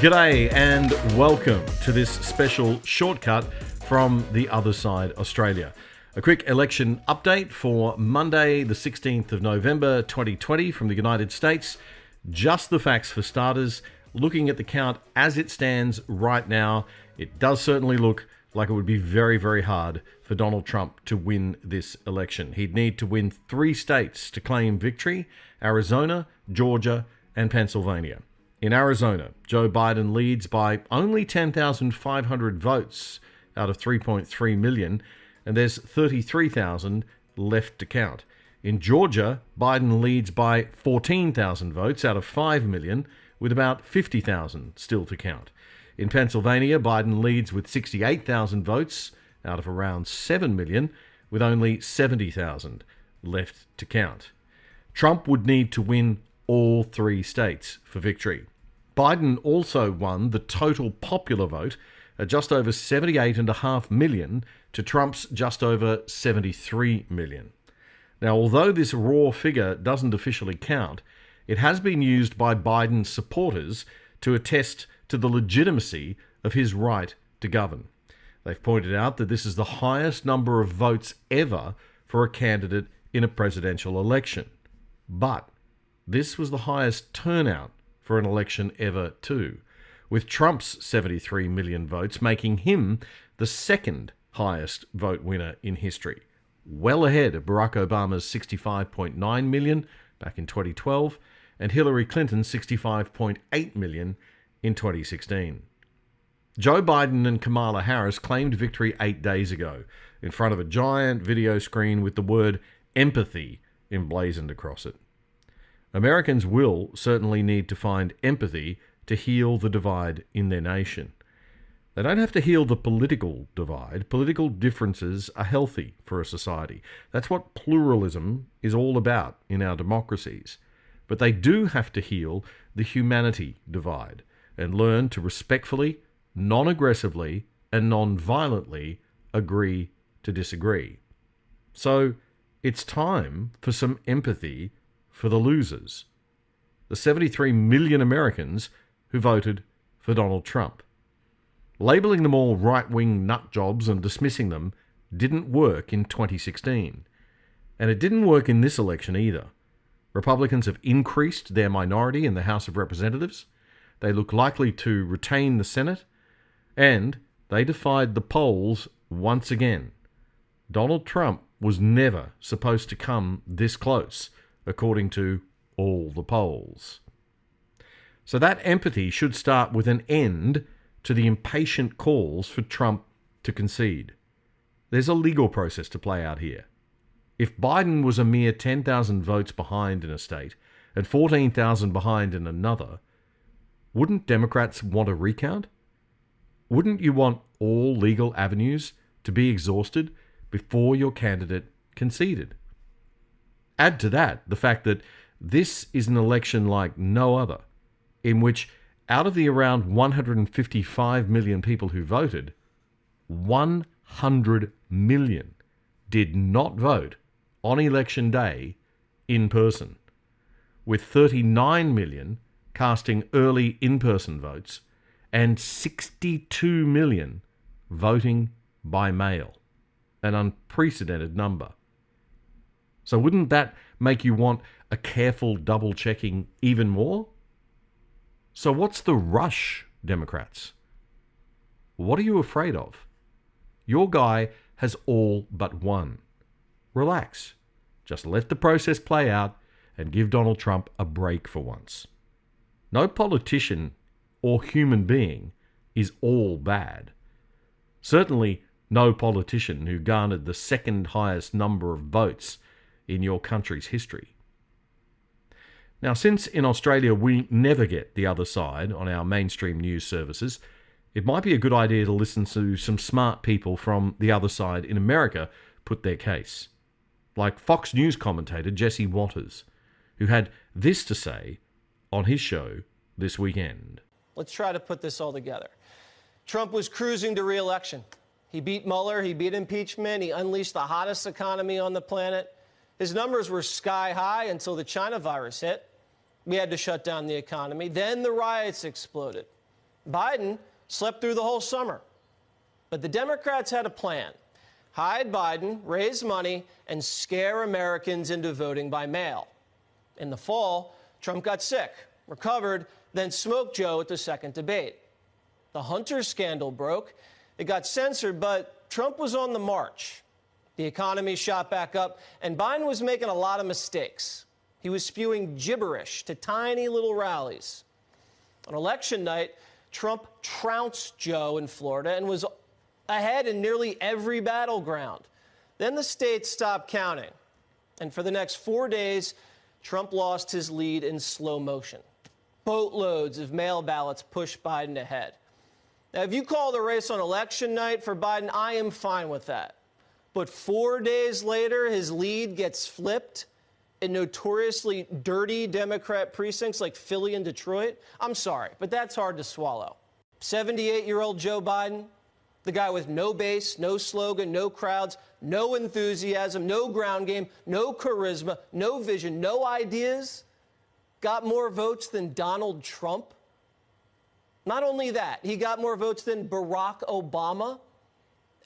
G'day and welcome to this special shortcut from The Other Side Australia. A quick election update for Monday, the 16th of November 2020 from the United States. Just the facts for starters. Looking at the count as it stands right now, it does certainly look like it would be very, very hard for Donald Trump to win this election. He'd need to win 3 states to claim victory: Arizona, Georgia, and Pennsylvania. In Arizona, Joe Biden leads by only 10,500 votes out of 3.3 million, and there's 33,000 left to count. In Georgia, Biden leads by 14,000 votes out of 5 million, with about 50,000 still to count. In Pennsylvania, Biden leads with 68,000 votes out of around 7 million, with only 70,000 left to count. Trump would need to win all 3 states for victory. Biden also won the total popular vote at just over 78.5 million to Trump's just over 73 million. Now, although this raw figure doesn't officially count, it has been used by Biden's supporters to attest to the legitimacy of his right to govern. They've pointed out that this is the highest number of votes ever for a candidate in a presidential election. But this was the highest turnout for an election ever too, with Trump's 73 million votes making him the second highest vote winner in history, well ahead of Barack Obama's 65.9 million back in 2012 and Hillary Clinton's 65.8 million in 2016. Joe Biden and Kamala Harris claimed victory 8 days ago in front of a giant video screen with the word empathy emblazoned across it. Americans will certainly need to find empathy to heal the divide in their nation. They don't have to heal the political divide. Political differences are healthy for a society. That's what pluralism is all about in our democracies. But they do have to heal the humanity divide and learn to respectfully, non-aggressively, and non-violently agree to disagree. So it's time for some empathy for the losers, the 73 million Americans who voted for Donald Trump. Labeling them all right-wing nut jobs and dismissing them didn't work in 2016. And it didn't work in this election either. Republicans have increased their minority in the House of Representatives. They look likely to retain the Senate. And they defied the polls once again. Donald Trump was never supposed to come this close, according to all the polls. So that empathy should start with an end to the impatient calls for Trump to concede. There's a legal process to play out here. If Biden was a mere 10,000 votes behind in a state and 14,000 behind in another, wouldn't Democrats want a recount? Wouldn't you want all legal avenues to be exhausted before your candidate conceded? Add to that the fact that this is an election like no other, in which out of the around 155 million people who voted, 100 million did not vote on election day in person, with 39 million casting early in-person votes and 62 million voting by mail, an unprecedented number. So wouldn't that make you want a careful double-checking even more? So what's the rush, Democrats? What are you afraid of? Your guy has all but won. Relax. Just let the process play out and give Donald Trump a break for once. No politician or human being is all bad. Certainly no politician who garnered the second highest number of votes in your country's history. Now, since in Australia we never get The Other Side on our mainstream news services, it might be a good idea to listen to some smart people from The Other Side in America put their case. Like Fox News commentator Jesse Watters, who had this to say on his show this weekend. Let's try to put this all together. Trump was cruising to re-election. He beat Mueller, he beat impeachment, he unleashed the hottest economy on the planet. His numbers were sky high until the China virus hit. We had to shut down the economy. Then the riots exploded. Biden slept through the whole summer. But the Democrats had a plan. Hide Biden, raise money, and scare Americans into voting by mail. In the fall, Trump got sick, recovered, then smoked Joe at the second debate. The Hunter scandal broke. It got censored, but Trump was on the march. The economy shot back up, and Biden was making a lot of mistakes. He was spewing gibberish to tiny little rallies. On election night, Trump trounced Joe in Florida and was ahead in nearly every battleground. Then the states stopped counting. And for the next 4 days, Trump lost his lead in slow motion. Boatloads of mail ballots pushed Biden ahead. Now, if you call the race on election night for Biden, I am fine with that. But 4 days later, his lead gets flipped in notoriously dirty Democrat precincts like Philly and Detroit. I'm sorry, but that's hard to swallow. 78-year-old Joe Biden, the guy with no base, no slogan, no crowds, no enthusiasm, no ground game, no charisma, no vision, no ideas, got more votes than Donald Trump. Not only that, he got more votes than Barack Obama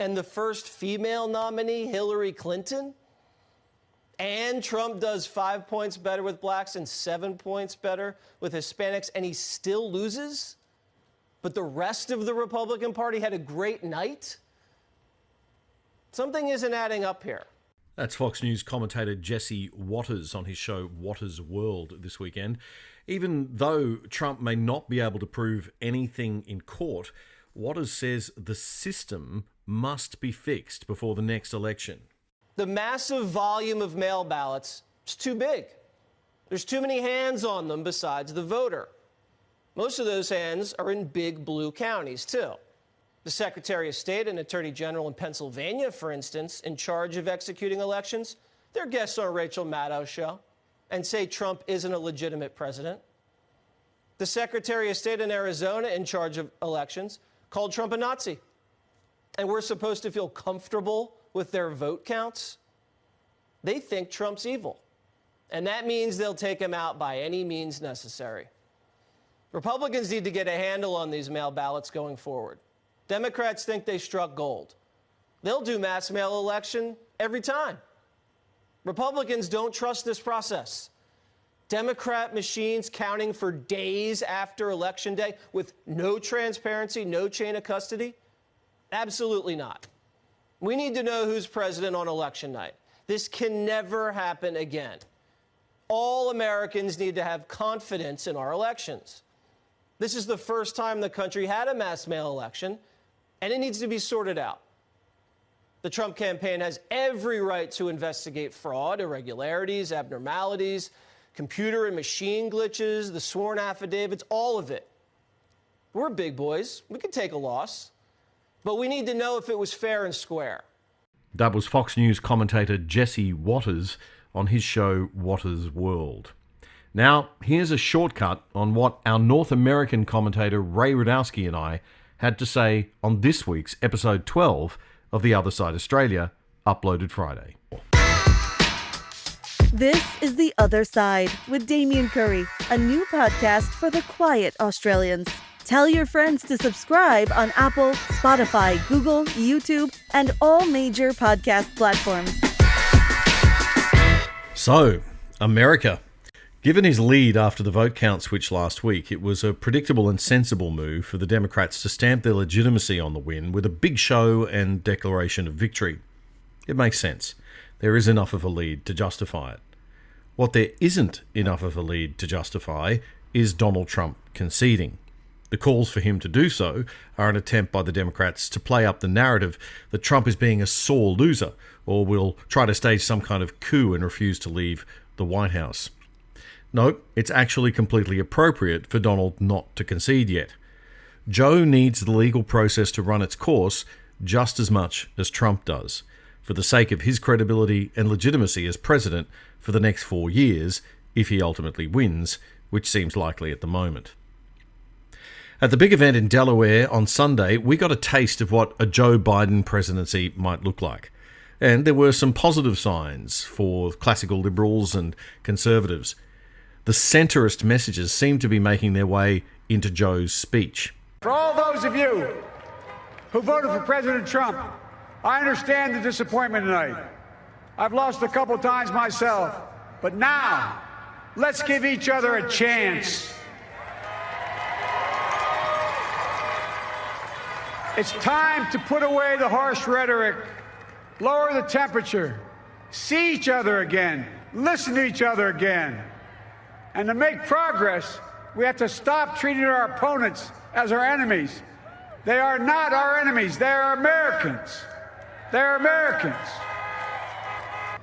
and the first female nominee, Hillary Clinton. And Trump does 5 points better with blacks and 7 points better with Hispanics, and he still loses? But the rest of the Republican Party had a great night? Something isn't adding up here. That's Fox News commentator Jesse Watters on his show Watters World this weekend. Even though Trump may not be able to prove anything in court, Watters says the system must be fixed before the next election. The massive volume of mail ballots is too big. There's too many hands on them besides the voter. Most of those hands are in big blue counties, too. The Secretary of State and Attorney General in Pennsylvania, for instance, in charge of executing elections, they're guests on Rachel Maddow's show and say Trump isn't a legitimate president. The Secretary of State in Arizona in charge of elections called Trump a Nazi. And we're supposed to feel comfortable with their vote counts? They think Trump's evil. And that means they'll take him out by any means necessary. Republicans need to get a handle on these mail ballots going forward. Democrats think they struck gold. They'll do mass mail election every time. Republicans don't trust this process. Democrat machines counting for days after Election Day with no transparency, no chain of custody? Absolutely not. We need to know who's president on election night. This can never happen again. All Americans need to have confidence in our elections. This is the first time the country had a mass mail election, and it needs to be sorted out. The Trump campaign has every right to investigate fraud, irregularities, abnormalities, computer and machine glitches, the sworn affidavits, all of it. We're big boys. We can take a loss. But we need to know if it was fair and square. That was Fox News commentator Jesse Watters on his show Watters World. Now, here's a shortcut on what our North American commentator Ray Rudowski and I had to say on this week's episode 12 of The Other Side Australia, uploaded Friday. This is The Other Side with Damien Curry, a new podcast for the quiet Australians. Tell your friends to subscribe on Apple, Spotify, Google, YouTube, and all major podcast platforms. So, America. Given his lead after the vote count switch last week, it was a predictable and sensible move for the Democrats to stamp their legitimacy on the win with a big show and declaration of victory. It makes sense. There is enough of a lead to justify it. What there isn't enough of a lead to justify is Donald Trump conceding. The calls for him to do so are an attempt by the Democrats to play up the narrative that Trump is being a sore loser or will try to stage some kind of coup and refuse to leave the White House. No, it's actually completely appropriate for Donald not to concede yet. Joe needs the legal process to run its course just as much as Trump does, for the sake of his credibility and legitimacy as president for the next 4 years, if he ultimately wins, which seems likely at the moment. At the big event in Delaware on Sunday, we got a taste of what a Joe Biden presidency might look like. And there were some positive signs for classical liberals and conservatives. The centrist messages seem to be making their way into Joe's speech. For all those of you who voted for President Trump, I understand the disappointment tonight. I've lost a couple times myself, but now let's give each other a chance. It's time to put away the harsh rhetoric, lower the temperature, see each other again, listen to each other again. And to make progress, we have to stop treating our opponents as our enemies. They are not our enemies. They are Americans. They are Americans.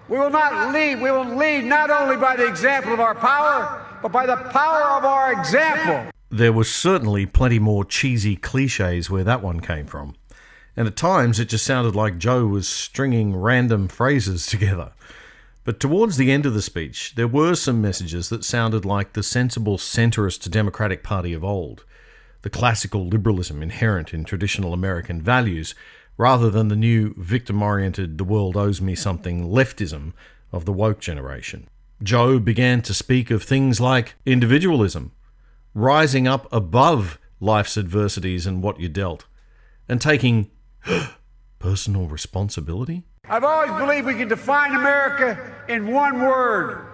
We will not lead. We will lead not only by the example of our power, but by the power of our example. There was certainly plenty more cheesy cliches where that one came from. And at times it just sounded like Joe was stringing random phrases together. But towards the end of the speech, there were some messages that sounded like the sensible centrist Democratic Party of old, the classical liberalism inherent in traditional American values, rather than the new victim-oriented the world owes me something leftism of the woke generation. Joe began to speak of things like individualism, rising up above life's adversities and what you dealt, and taking personal responsibility. I've always believed we can define America in one word: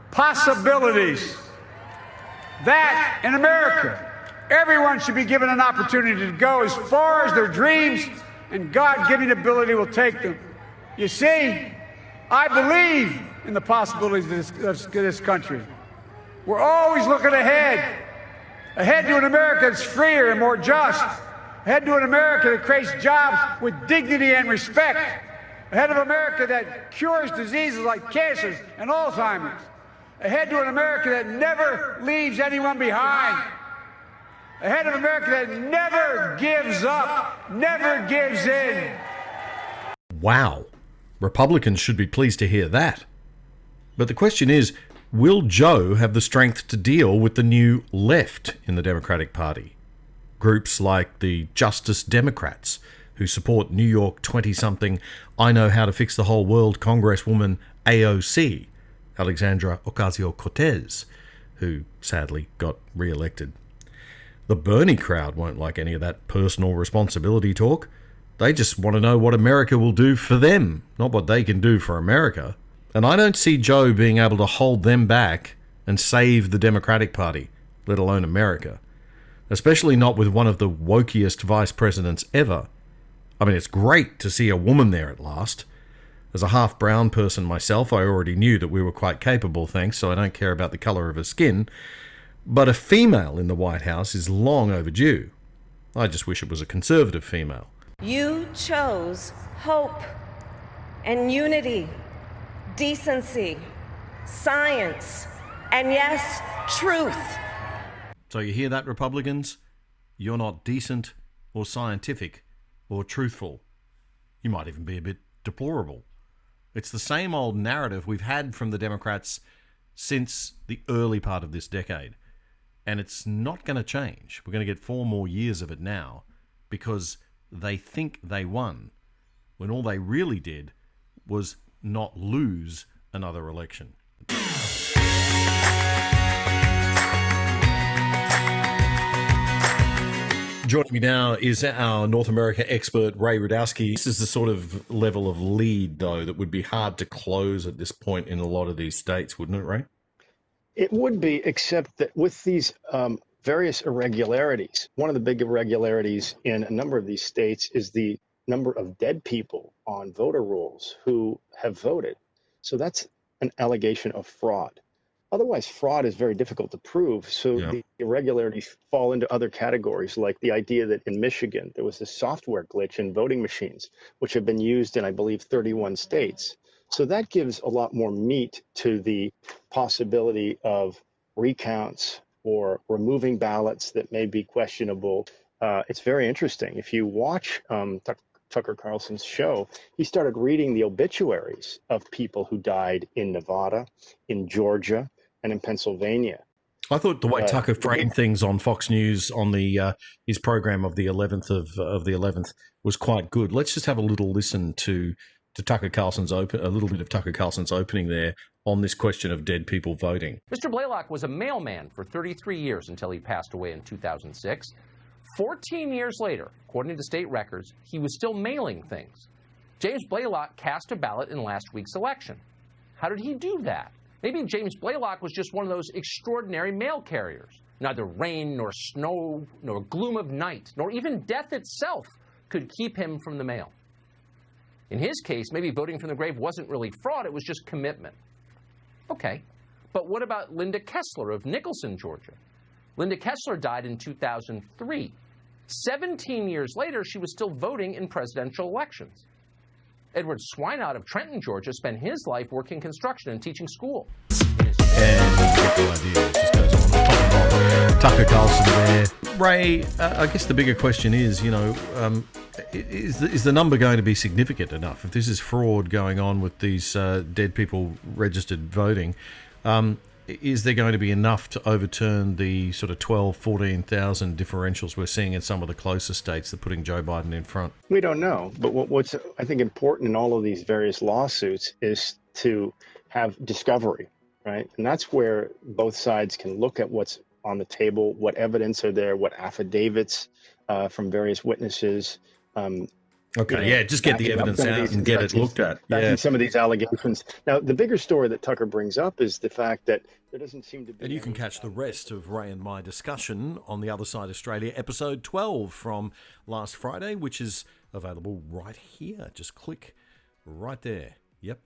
possibilities. That in America, everyone should be given an opportunity to go as far as their dreams and God-given ability will take them. You see, I believe in the possibilities of this country. We're always looking ahead to an America that's freer and more just, ahead to an America that creates jobs with dignity and respect, ahead of America that cures diseases like cancer and Alzheimer's, ahead to an America that never leaves anyone behind, ahead of America that never gives up, never gives in. Wow. Republicans should be pleased to hear that. But the question is, will Joe have the strength to deal with the new left in the Democratic Party? Groups like the Justice Democrats, who support New York 20-something I Know How to Fix the Whole World Congresswoman AOC, Alexandra Ocasio-Cortez, who sadly got re-elected. The Bernie crowd won't like any of that personal responsibility talk. They just want to know what America will do for them, not what they can do for America. And I don't see Joe being able to hold them back and save the Democratic Party, let alone America. Especially not with one of the wokiest vice presidents ever. I mean, it's great to see a woman there at last. As a half-brown person myself, I already knew that we were quite capable, thanks, so I don't care about the colour of her skin. But a female in the White House is long overdue. I just wish it was a conservative female. You chose hope and unity, decency, science, and yes, truth. So you hear that, Republicans? You're not decent or scientific or truthful. You might even be a bit deplorable. It's the same old narrative we've had from the Democrats since the early part of this decade. And it's not going to change. We're going to get 4 more years of it now because they think they won when all they really did was not lose another election. Joining me now is our North America expert, Ray Rudowski. This is the sort of level of lead, though, that would be hard to close at this point in a lot of these states, wouldn't it, Ray? It would be, except that with these various irregularities, one of the big irregularities in a number of these states is the number of dead people on voter rolls who have voted. So that's an allegation of fraud. Otherwise, fraud is very difficult to prove. So the irregularities fall into other categories, like the idea that in Michigan, there was a software glitch in voting machines, which have been used in, I believe, 31 states. So that gives a lot more meat to the possibility of recounts or removing ballots that may be questionable. It's very interesting. If you watch Tucker Carlson's show, he started reading the obituaries of people who died in Nevada, in Georgia, and in Pennsylvania. I thought the way Tucker framed things on Fox News on the his program of the 11th of the 11th was quite good. Let's just have a little listen to Tucker Carlson's a little bit of Tucker Carlson's opening there on this question of dead people voting. Mr. Blaylock was a mailman for 33 years until he passed away in 2006. 14 years later, according to state records, he was still mailing things. James Blaylock cast a ballot in last week's election. How did he do that? Maybe James Blaylock was just one of those extraordinary mail carriers. Neither rain, nor snow, nor gloom of night, nor even death itself could keep him from the mail. In his case, maybe voting from the grave wasn't really fraud, it was just commitment. Okay, but what about Linda Kessler of Nicholson, Georgia? Linda Kessler died in 2003. 17 years later, she was still voting in presidential elections. Edward Swinott of Trenton, Georgia, spent his life working construction and teaching school. And you get the idea. It just goes on. Tucker Carlson there. Ray, I guess the bigger question is, is the number going to be significant enough? If this is fraud going on with these dead people registered voting, is there going to be enough to overturn the sort of 12, 14,000 differentials we're seeing in some of the closer states that are putting Joe Biden in front? We don't know. But what's, I think, important in all of these various lawsuits is to have discovery, right? And that's where both sides can look at what's on the table, what evidence are there, what affidavits from various witnesses. Just get the evidence out and get it looked at. Backing some of these allegations. Now, the bigger story that Tucker brings up is the fact that there doesn't seem to be... And you can catch the rest of Ray and my discussion on The Other Side Australia, episode 12 from last Friday, which is available right here. Just click right there. Yep.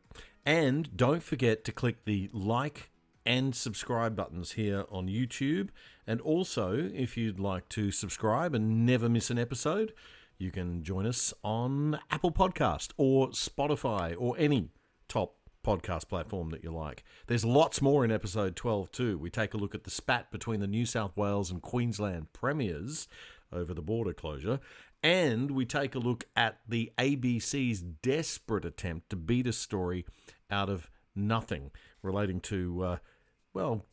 And don't forget to click the like and subscribe buttons here on YouTube. And also, if you'd like to subscribe and never miss an episode, you can join us on Apple Podcast or Spotify or any top podcast platform that you like. There's lots more in episode 12 too. We take a look at the spat between the New South Wales and Queensland premiers over the border closure, and we take a look at the ABC's desperate attempt to beat a story out of nothing relating to,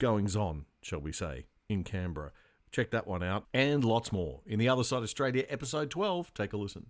goings-on, shall we say, in Canberra. Check that one out, and lots more in The Other Side Australia, episode 12. Take a listen.